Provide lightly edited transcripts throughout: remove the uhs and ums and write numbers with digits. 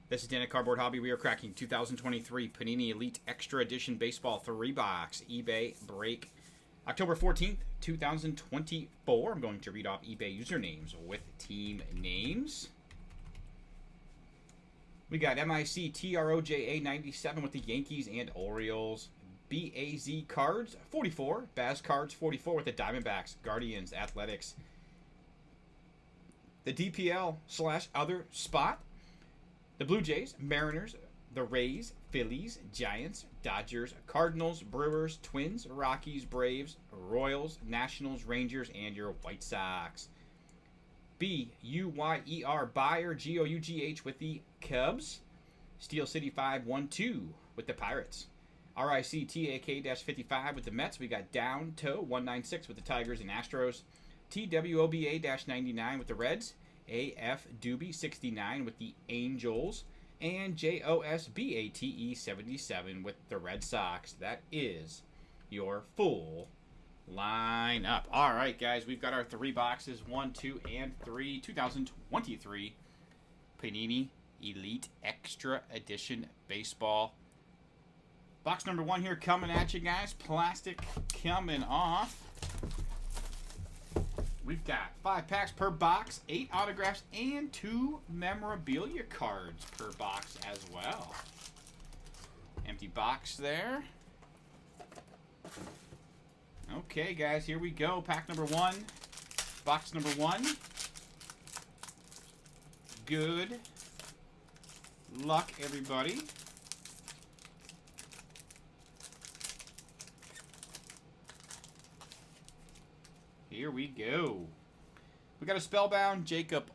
This is Dan at Cardboard Hobby. We are cracking 2023 Panini Elite Extra Edition Baseball 3-box eBay break. October 14th, 2024. I'm going to read off eBay usernames with team names. We got MIC TROJA 97 with the Yankees and Orioles. BAZ Cards 44. Baz Cards 44 with the Diamondbacks, Guardians, Athletics. The DPL/other spot. The Blue Jays, Mariners, the Rays, Phillies, Giants, Dodgers, Cardinals, Brewers, Twins, Rockies, Braves, Royals, Nationals, Rangers, and your White Sox. BUYER Buyer GOUGH with the Cubs. Steel City 512 with the Pirates. RIC TAK-55 with the Mets. We got Down Toe 196 with the Tigers and Astros. TWOBA-99 with the Reds. AF Doobie 69 with the Angels, and JOSBATE 77 with the Red Sox. That is your full lineup. All right, guys, we've got our 3 boxes, 1, 2, and 3, 2023 Panini Elite Extra Edition Baseball. Box number 1 here coming at you, guys. Plastic coming off. We've got 5 packs per box, 8 autographs, and 2 memorabilia cards per box as well. Empty box there. Okay, guys, here we go. Pack number 1, box number 1. Good luck, everybody. Here we go. We got a Spellbound Jacob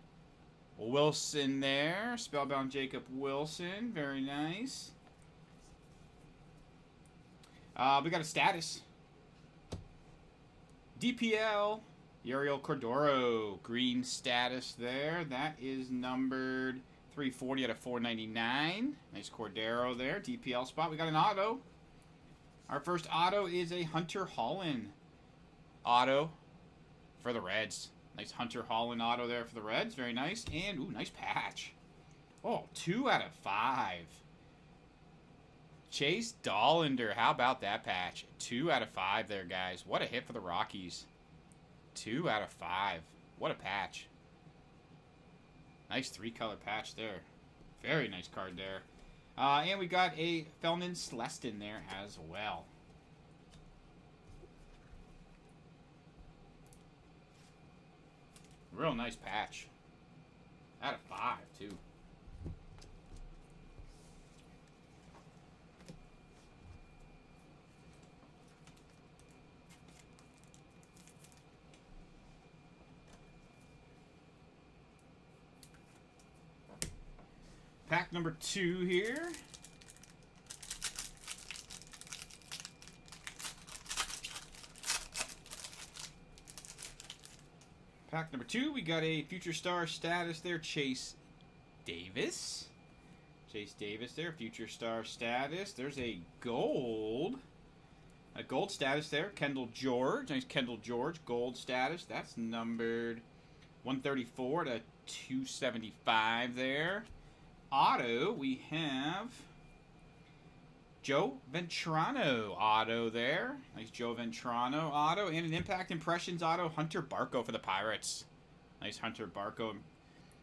Wilson there. Spellbound Jacob Wilson. Very nice. We got a Status. DPL Uriel Cordero. Green Status there. That is numbered 340 out of 499. Nice Cordero there. DPL spot. We got an auto. Our first auto is a Hunter Hollan auto for the Reds. Nice Hunter Hollan auto there for the Reds. Very nice. And, ooh, nice patch. Oh, 2 out of 5. Chase Dollander. How about that patch? 2 out of 5 there, guys. What a hit for the Rockies. 2 out of 5. What a patch. Nice 3-color patch there. Very nice card there. And we got a Felnin Celestin there as well. Real nice patch. Out of 5, too. Pack number 2 here. Pack number 2, we got a Future Star Status there, Chase Davis. Chase Davis there, Future Star Status. There's a gold status there, Kendall George. Nice Kendall George, gold status. That's numbered 134 to 275 there. Auto, we have Joe Ventrano auto there. Nice Joe Ventrano auto. And an Impact Impressions auto, Hunter Barco for the Pirates. Nice Hunter Barco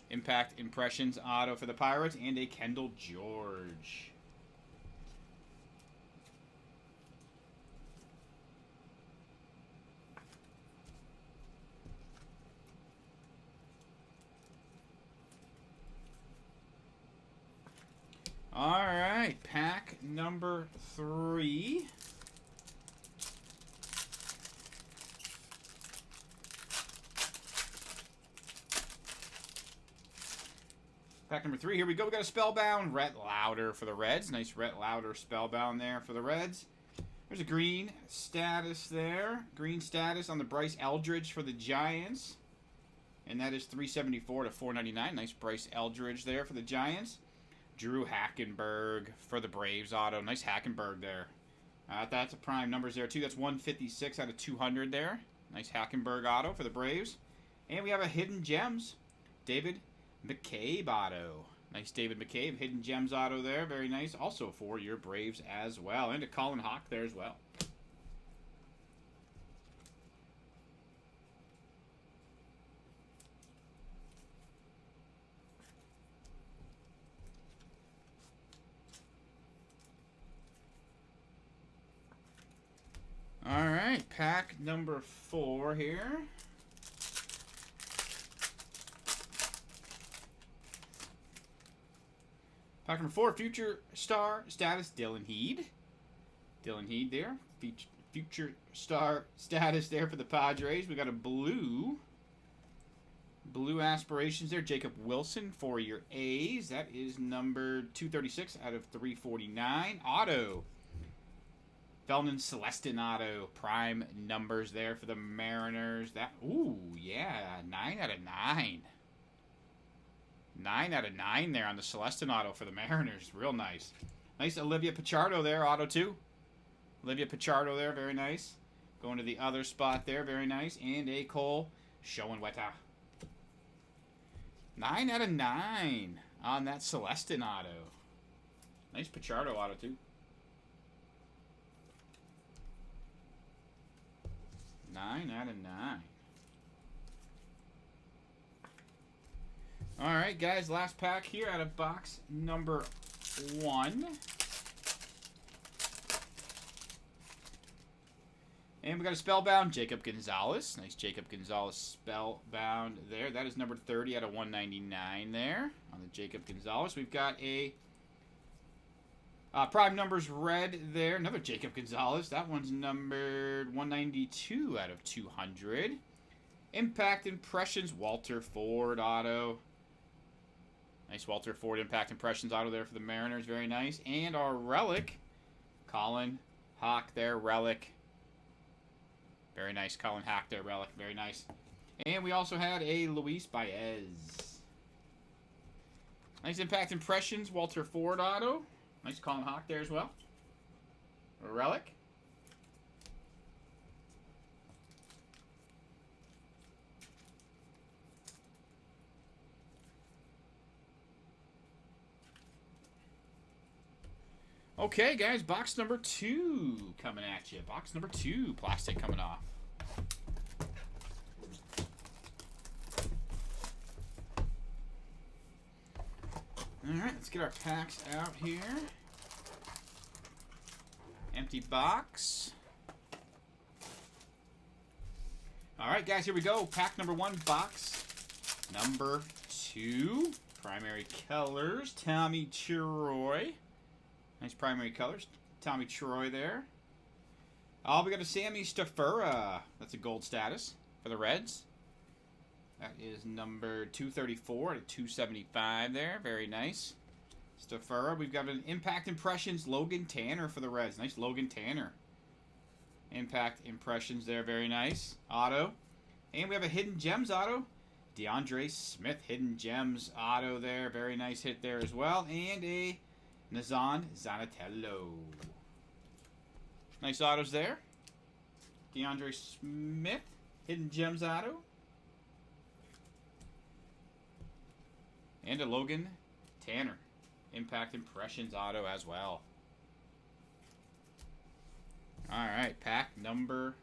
Impact Impressions auto for the Pirates. And a Kendall George. All right, pack number 3. Pack number 3, here we go. We got a Spellbound Rhett Lauder for the Reds. Nice Rhett Lauder Spellbound there for the Reds. There's a green status there. Green status on the Bryce Eldridge for the Giants. And that is 374 to 499. Nice Bryce Eldridge there for the Giants. Drew Hackenberg for the Braves auto. Nice Hackenberg there. That's a prime numbers there, too. That's 156 out of 200 there. Nice Hackenberg auto for the Braves. And we have a Hidden Gems. David McCabe auto Nice David McCabe, Hidden Gems auto there. Very nice. Also for your Braves as well. And a Colin Hawk there as well. All right, pack number 4 here. Pack number 4, Future Star Status, Dylan Heed. Dylan Heed there. Future Star Status there for the Padres. We got a blue aspirations there. Jacob Wilson for your A's. That is numbered 236 out of 349. Auto. Felton Celestin auto. Prime numbers there for the Mariners. That, ooh, yeah, 9 out of 9. 9 out of 9 there on the Celestin auto for the Mariners. Real nice. Nice Olivia Pichardo there, auto 2. Olivia Pichardo there, very nice. Going to the other spot there, very nice. And a Cole Shoenweta. 9 out of 9 on that Celestin auto. Nice Pichardo auto, too. 9 out of 9. All right, guys, last pack here out of box number 1. And we got a Spellbound Jacob Gonzalez. Nice Jacob Gonzalez Spellbound there. That is numbered 30 out of 199 there on the Jacob Gonzalez. We've got a Prime Numbers red there. Another Jacob Gonzalez. That one's numbered 192 out of 200. Impact Impressions Walter Ford auto. Nice Walter Ford Impact Impressions auto there for the Mariners. Very nice. And our relic, Colin Hawk there, relic. Very nice. Colin Hawk there, relic. Very nice. And we also had a Luis Baez. Nice Impact Impressions Walter Ford auto. Nice Colin Hawk there as well. A relic. Okay, guys, box number 2 coming at you. Box number 2, plastic coming off. All right, let's get our packs out here. Empty box. All right, guys, here we go. Pack number 1, box number 2. Primary colors, Tommy Troy. Nice primary colors. Tommy Troy there. Oh, we got a Sammy Stafura. That's a gold status for the Reds. That is number 234 to 275 there. Very nice. Stafura. We've got an Impact Impressions Logan Tanner for the Reds. Nice Logan Tanner. Impact Impressions there. Very nice. Auto. And we have a Hidden Gems auto. DeAndre Smith Hidden Gems auto there. Very nice hit there as well. And a Nazan Zanatello. Nice autos there. DeAndre Smith, Hidden Gems auto. And a Logan Tanner, Impact Impressions auto as well. All right, pack number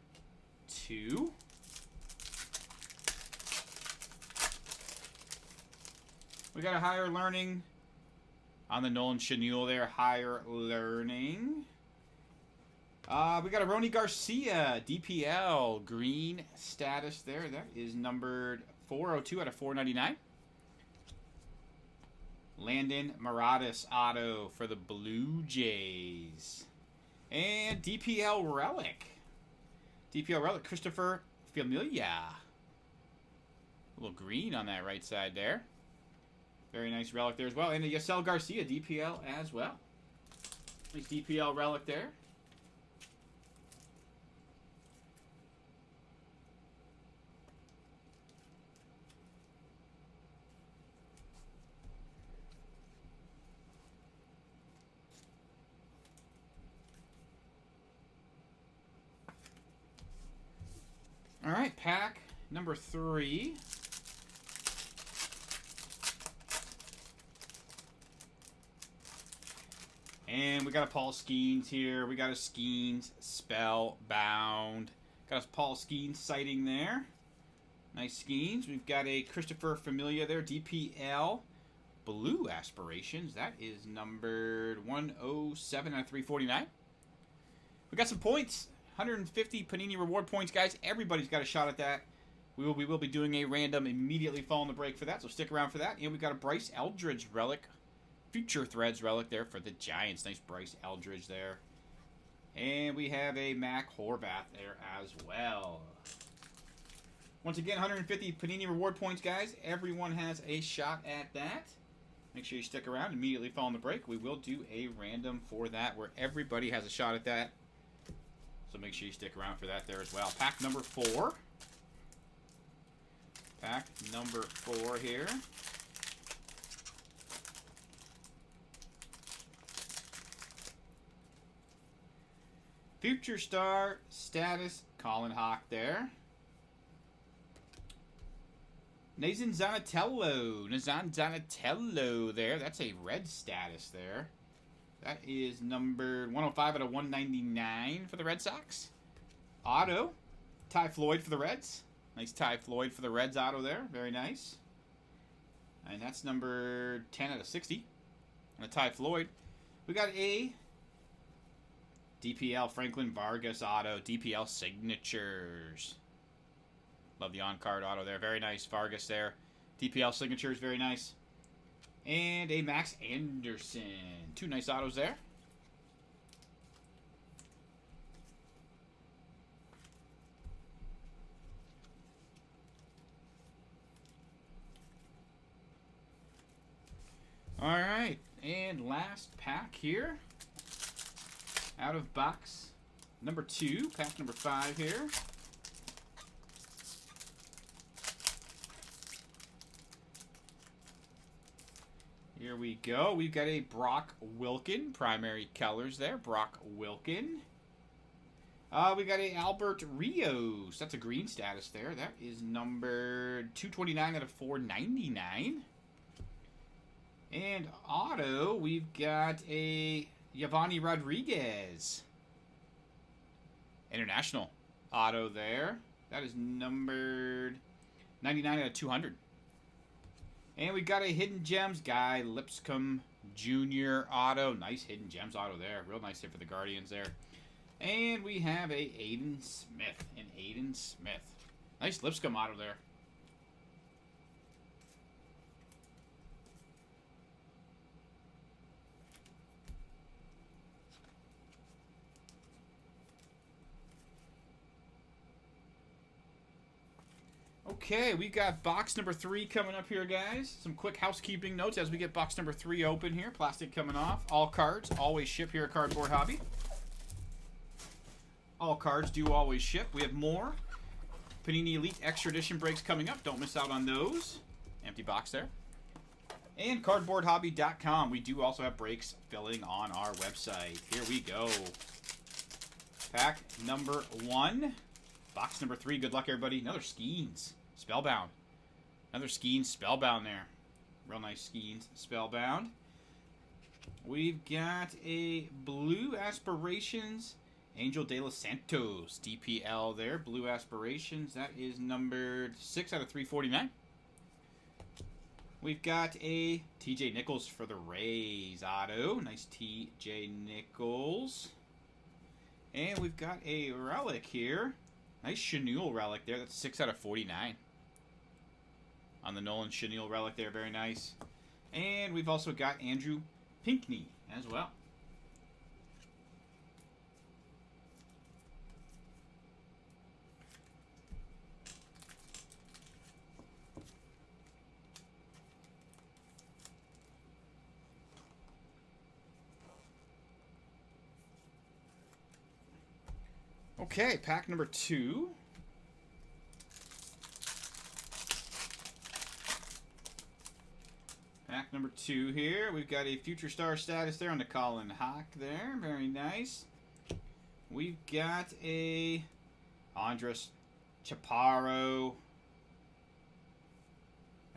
2. We got a Higher Learning on the Nolan Chenule there, Higher Learning. We got a Rony Garcia, DPL, green status there. That is numbered 402 out of 499. Landon Maradas auto for the Blue Jays. And DPL Relic. DPL Relic, Christopher Familia. A little green on that right side there. Very nice relic there as well. And a Yasel Garcia DPL as well. Nice DPL relic there. All right, pack number 3. And we got a Paul Skeens here. We got a Skeens Spellbound. Got a Paul Skeens sighting there. Nice Skeens. We've got a Christopher Familia there. DPL Blue Aspirations. That is numbered 107 out of 349. We got some points. 150 Panini reward points, guys. Everybody's got a shot at that. We will be doing a random immediately following the break for that, so stick around for that. And we've got a Bryce Eldridge relic. Future Threads relic there for the Giants. Nice Bryce Eldridge there. And we have a Mac Horvath there as well. Once again, 150 Panini reward points, guys. Everyone has a shot at that. Make sure you stick around immediately following the break. We will do a random for that where everybody has a shot at that. So make sure you stick around for that there as well. Pack number 4. Pack number 4 here. Future Star Status, Colin Hawk there. Nazan Zanatello there. That's a red status there. That is numbered 105 out of 199 for the Red Sox. Auto, Ty Floyd for the Reds. Nice Ty Floyd for the Reds auto there. Very nice. And that's number 10 out of 60 on a Ty Floyd. We got a DPL Franklin Vargas auto. DPL signatures. Love the on-card auto there. Very nice. Vargas there. DPL signatures. Very nice. And a Max Anderson. 2 nice autos there. All right. And last pack here. Out of box number 2. Pack number 5 here. Here we go. We've got a Brock Wilken. Primary colors there. Brock Wilken. We got a Albert Rios. That's a green status there. That is numbered 229 out of 499. And auto, we've got a Yavani Rodriguez. International auto there. That is numbered 99 out of 200. And we got a Hidden Gems Guy Lipscomb Jr. auto. Nice Hidden Gems auto there. Real nice hit for the Guardians there. And we have a Aiden Smith. An Aiden Smith. Nice Lipscomb auto there. Okay, we got box number 3 coming up here, guys. Some quick housekeeping notes as we get box number 3 open here. Plastic coming off. All cards always ship here at Cardboard Hobby. All cards do always ship. We have more Panini Elite Extra Edition breaks coming up. Don't miss out on those. Empty box there. And cardboardhobby.com. We do also have breaks filling on our website. Here we go. Pack number 1. Box number 3. Good luck, everybody. Another Skeens. Spellbound. Another Skeens Spellbound there. Real nice Skeens Spellbound. We've got a Blue Aspirations Angel De Los Santos DPL there. Blue Aspirations. That is numbered 6 out of 349. We've got a TJ Nichols for the Rays auto. Nice TJ Nichols. And we've got a relic here. Nice Chenille relic there. That's 6 out of 49. On the Nolan Chenille relic there. Very nice. And we've also got Andrew Pinckney as well. Okay, pack number 2. Pack number 2 here. We've got a Future Star status there on the Colin Hawk there. Very nice. We've got a Andres Chaparro.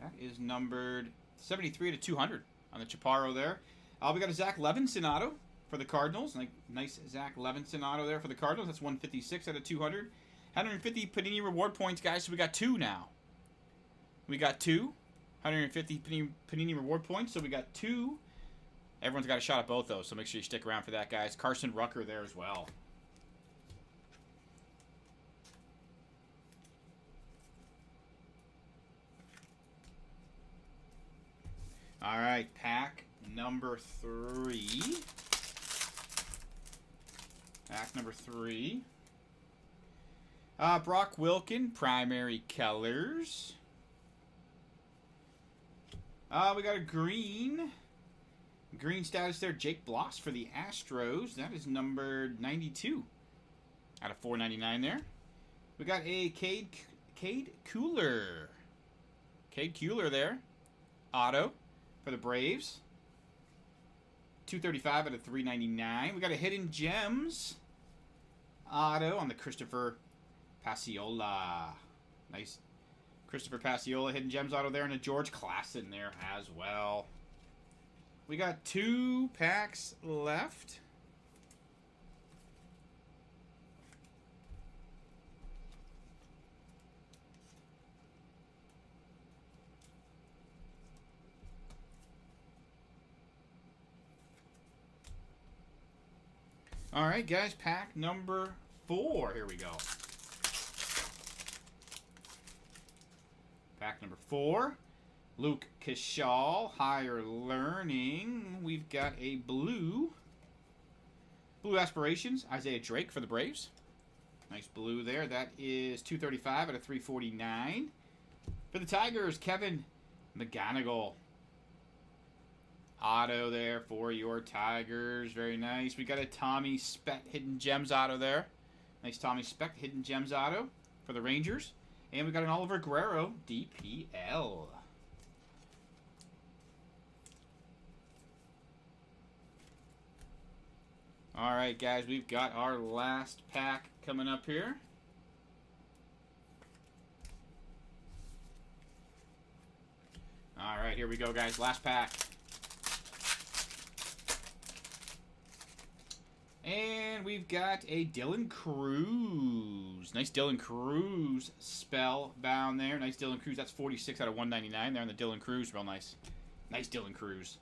That is numbered 73 to 200 on the Chaparro there. We got a Zach Levinson auto. for the Cardinals. Like nice Zach Levinson auto there for the Cardinals. That's 156 out of 200. 150 Panini reward points, guys. So we got 2 now. We got 2. 150 Panini reward points. So we got 2. Everyone's got a shot at both those. So make sure you stick around for that, guys. Carson Rucker there as well. All right, pack number 3. Pack number 3. Brock Wilken, primary colors. We got a green status there. Jake Bloss for the Astros. That is numbered 92 out of 499 there. We got a Cade Kuehler. Cade Kuehler there. Auto for the Braves. 235 out of 399. We got a Hidden Gems auto on the Christopher Pasiola. Nice Christopher Pasiola Hidden Gems auto there, and a George Klassen there as well. We got 2 packs left. All right, guys, pack number 4. Here we go. Pack number 4. Luke Kishal, Higher Learning. We've got a blue Aspirations, Isaiah Drake for the Braves. Nice blue there. That is 235 out of 349. For the Tigers, Kevin McGonigal. Auto there for your Tigers. Very nice. We got a Tommy Speck Hidden Gems auto there. Nice Tommy Speck Hidden Gems auto for the Rangers. And we got an Oliver Guerrero DPL. All right, guys, we've got our last pack coming up here. All right, here we go, guys. Last pack. And we've got a Dylan Cruz. Nice Dylan Cruz spellbound there. Nice Dylan Cruz. That's 46 out of 199 there on the Dylan Cruz. Real nice. Nice Dylan Cruz.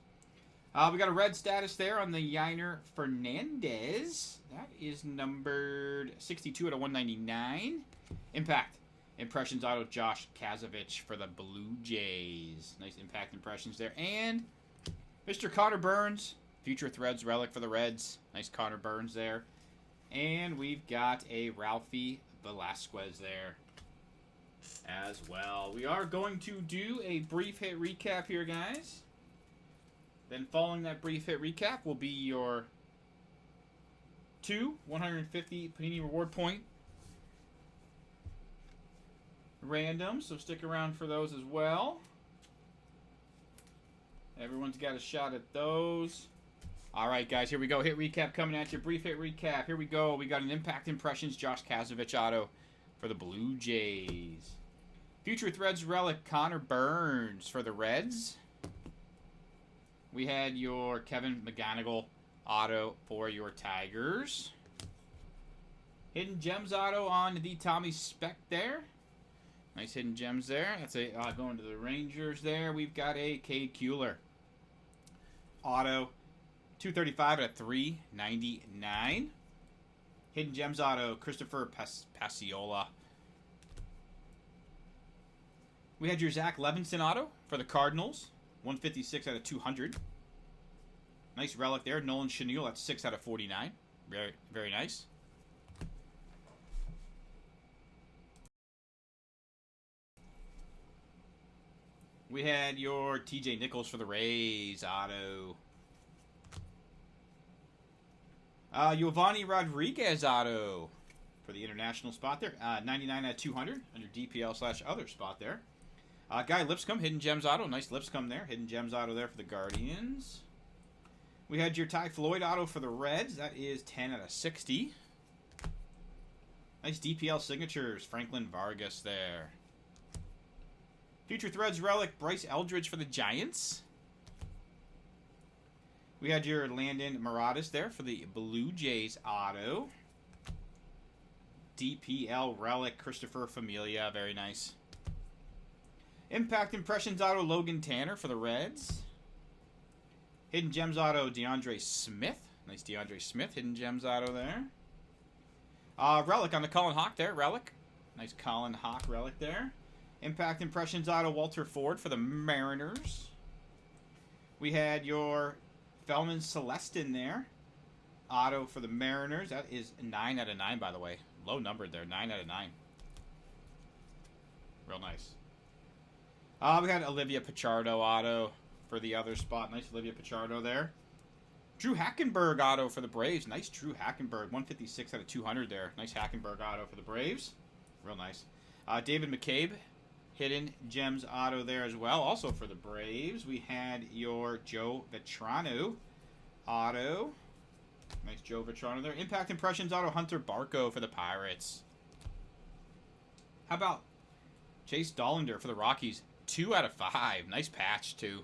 We got a red status there on the Yainer Fernandez. That is numbered 62 out of 199. Impact Impressions auto Josh Kazovich for the Blue Jays. Nice Impact Impressions there. And Mr. Connor Burns. Future Threads relic for the Reds. Nice Connor Burns there. And we've got a Ralphie Velasquez there as well. We are going to do a brief hit recap here, guys. Then following that brief hit recap will be your 2 150 Panini reward point randoms. So stick around for those as well. Everyone's got a shot at those. All right, guys, here we go. Hit recap coming at you. Brief hit recap. Here we go. We got an Impact Impressions Josh Kazovich auto for the Blue Jays. Future Threads relic Connor Burns for the Reds. We had your Kevin McGonigal auto for your Tigers. Hidden Gems auto on the Tommy Speck there. Nice Hidden Gems there. That's a going to the Rangers there. We've got a Cade Kuehler auto. 235 out of 399. Hidden Gems auto, Christopher Pasiola. We had your Zach Levinson auto for the Cardinals. 156 out of 200. Nice relic there. Nolan Chenille, that's 6 out of 49. Very, very nice. We had your TJ Nichols for the Rays auto. Giovanni Rodriguez auto for the international spot there. 99 out of 200 under DPL/other spot there. Guy Lipscomb, Hidden Gems auto. Nice Lipscomb there. Hidden Gems auto there for the Guardians. We had your Ty Floyd auto for the Reds. That is 10 out of 60. Nice DPL signatures. Franklin Vargas there. Future Threads relic Bryce Eldridge for the Giants. We had your Landon Maraudis there for the Blue Jays auto. DPL Relic, Christopher Familia. Very nice. Impact Impressions auto, Logan Tanner for the Reds. Hidden Gems auto, DeAndre Smith. Nice DeAndre Smith. Hidden Gems auto there. Relic on the Colin Hawk there. Relic. Nice Colin Hawk relic there. Impact Impressions auto, Walter Ford for the Mariners. We had your Felman Celestin there. Auto for the Mariners. That is 9 out of 9, by the way. Low numbered there. 9 out of 9. Real nice. We had Olivia Pichardo auto for the other spot. Nice Olivia Pichardo there. Drew Hackenberg auto for the Braves. Nice Drew Hackenberg. 156 out of 200 there. Nice Hackenberg auto for the Braves. Real nice. David McCabe. Hidden Gems auto there as well. Also for the Braves, we had your Joe Vetrano auto. Nice Joe Vetrano there. Impact Impressions auto, Hunter Barco for the Pirates. How about Chase Dollander for the Rockies? 2 out of 5. Nice patch, too.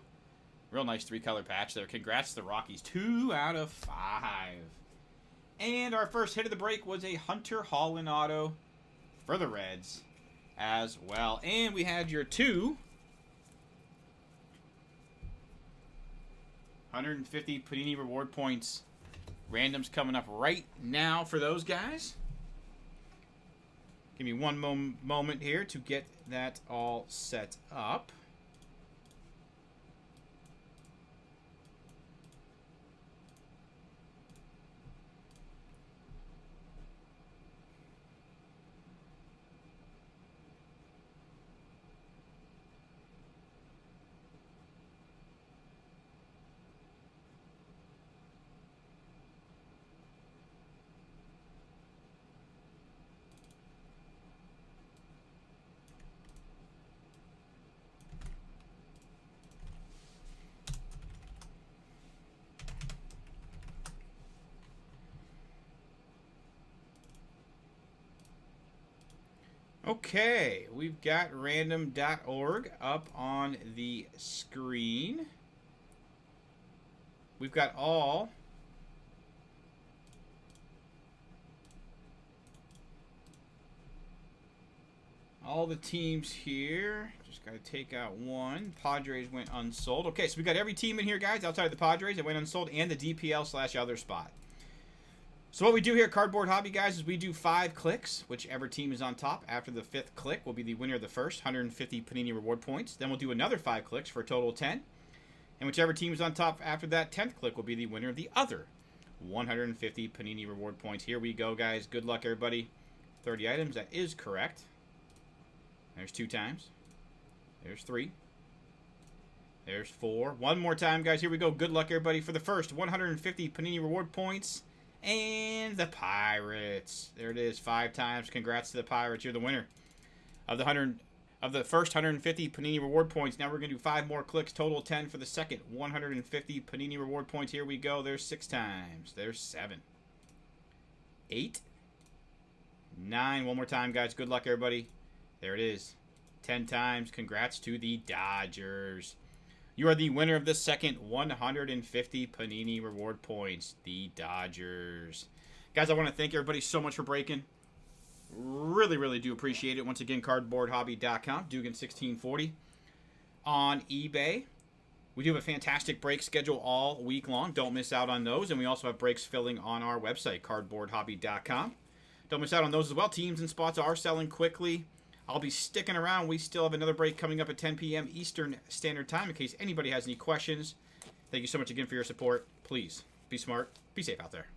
Real nice 3-color patch there. Congrats to the Rockies. 2 out of 5. And our first hit of the break was a Hunter Holland auto for the Reds as well. And we had your 2 150 Panini reward points. Randoms coming up right now for those guys. Give me one moment here to get that all set up. Okay, we've got random.org up on the screen. We've got all the teams here. Just got to take out one. Padres went unsold. Okay, so we got every team in here, guys, outside of the Padres that went unsold, and the DPL/other spot. So what we do here at Cardboard Hobby, guys, is we do 5 clicks. Whichever team is on top after the 5th click will be the winner of the first 150 Panini reward points. Then we'll do another 5 clicks for a total of 10. And whichever team is on top after that 10th click will be the winner of the other 150 Panini reward points. Here we go, guys. Good luck, everybody. 30 items. That is correct. There's 2 times. There's 3. There's 4. One more time, guys. Here we go. Good luck, everybody, for the first 150 Panini reward points. And the Pirates. There it is, 5 times. Congrats to the Pirates. You're the winner of the first 150 Panini reward points. Now we're going to do 5 more clicks. Total 10 for the second 150 Panini reward points. Here we go. There's 6 times. There's 7. 8. 9. One more time, guys. Good luck, everybody. There it is. 10 times. Congrats to the Dodgers. You are the winner of the second 150 Panini reward points, the Dodgers. Guys, I want to thank everybody so much for breaking. Really, really do appreciate it. Once again, cardboardhobby.com, Dugan1640 on eBay. We do have a fantastic break schedule all week long. Don't miss out on those. And we also have breaks filling on our website, cardboardhobby.com. Don't miss out on those as well. Teams and spots are selling quickly. I'll be sticking around. We still have another break coming up at 10 p.m. Eastern Standard Time in case anybody has any questions. Thank you so much again for your support. Please be smart. Be safe out there.